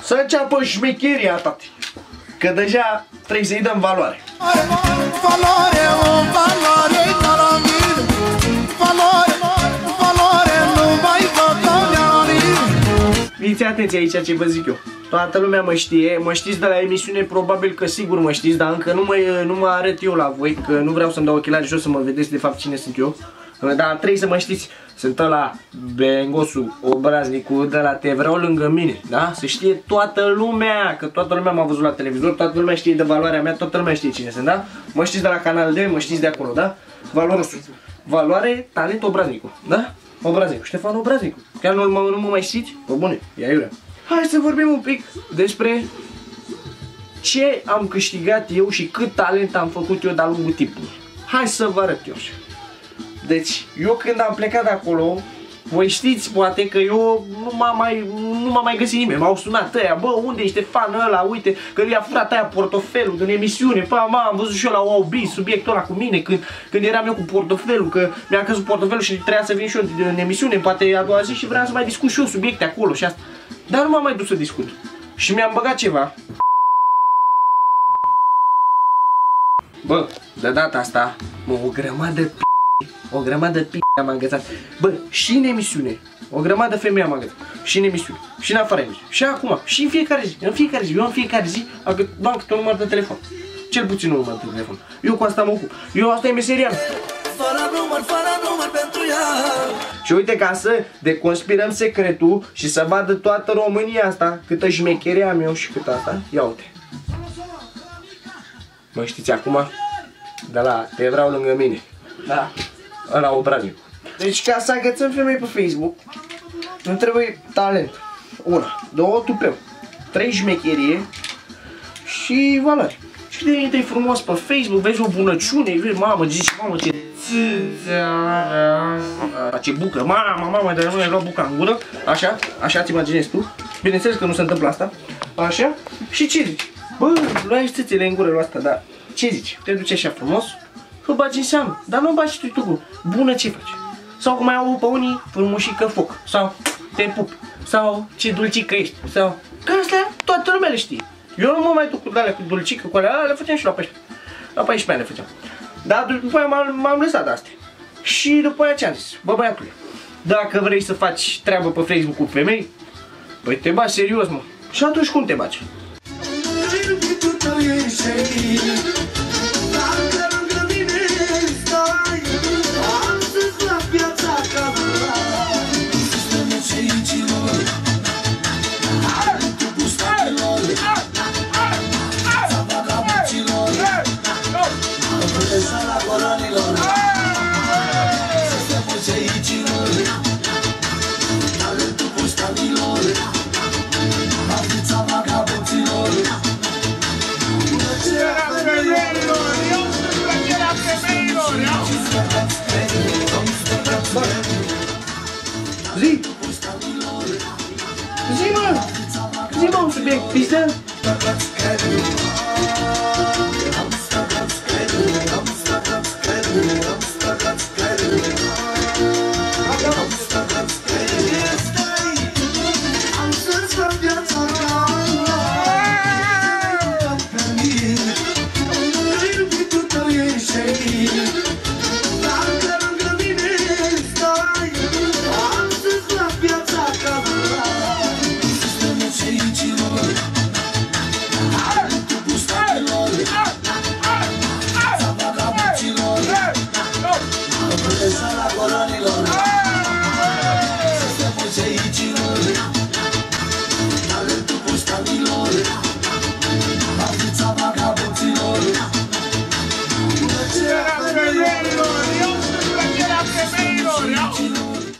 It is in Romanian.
Să înceapă șmecheria, tati. Că deja trebuie să-i dăm valoare. Valoare, o valoare, valoare, nu mai fiți atenți aici ce vă zic eu. Toată lumea mă știe, mă știți de la emisiune, probabil că sigur mă știți, dar încă nu mă arăt eu la voi, că nu vreau să-mi dau ochelari jos să mă vedeți de fapt cine sunt eu. Dar trebuie să mă știți, sunt ăla bengosul, obraznicul de la Te Vreau Lângă Mine, da? Să știe toată lumea, că toată lumea m-a văzut la televizor, toată lumea știe de valoarea mea, toată lumea știe cine sunt, da? Mă știți de la Canal D, mă știți de acolo, da? Valorosul. Valoare, talent, obraznicul, da? Obraznicul, Ștefan Obraznicul. Chiar nu mă mai știți? Bă, bune, ia iurea. Hai să vorbim un pic despre ce am câștigat eu și cât talent am făcut eu de-a lungul timpului. Hai să vă arăt eu așa. Deci, eu când am plecat de acolo, voi știți poate că eu nu m-a mai găsit nimeni. M-au sunat ăia, bă, unde e Ștefan ăla, uite, că i-a furat aia portofelul din emisiune. Pa, am văzut și eu la OB subiectul ăla cu mine, când eram eu cu portofelul, că mi-a căzut portofelul și trebuia să vin și eu în emisiune, poate a doua zi, și vreau să mai discut și eu subiecte acolo și asta. Dar nu m-am mai dus să discut. Și mi-am băgat ceva. Bă, de data asta, o grămadă de am îngățat. Bă, și în emisiune, o grămadă de femei am îngățat. Și în emisiune, și în afara emisiune, și acum, și în fiecare zi. Eu în fiecare zi am câte un număr de telefon. Cel puțin un număr de telefon. Eu cu asta mă ocup. Asta e meseria mea. Fără număr pentru ea. Și uite, ca să deconspirăm secretul și să vadă toată România asta, câtă șmecherie am eu și cât asta, ia uite. Mă știți acum? De la Te Vreau Lângă Mine. Da. Ăla obraznicul. Deci ca să agățăm femei pe Facebook, nu trebuie talent. 1, 2, tupeu, 3, șmecherie și valoare. Și de intri frumos pe Facebook, vezi o bunăciune, vezi, mamă, zici, mamă, ce ce bucă, mamă, dar nu ai luat buca în gură, așa ți imaginezi tu, bineînțeles că nu se întâmplă asta, așa, și ce zici? Bă, luai țâțele în gură la asta, dar ce zici? Te duci așa frumos, că bagi în seamă, dar nu bagi tu cu bună ce faci? Sau cum mai au pe unii, frumușică foc, sau te pup, sau ce dulcică ești, sau, că astea toată lumea le știe. Eu nu mă mai duc cu alea cu dulcică, cu alea, le făceam și la 14. La 14 ani le făceam. Dar după aia m-am lăsat de astea. Și după aia ce-am zis? Bă, băiatule, dacă vrei să faci treabă pe Facebook cu femei, păi te bagi serios, mă. Și atunci cum te bagi? Zi mă un subiect, pisă?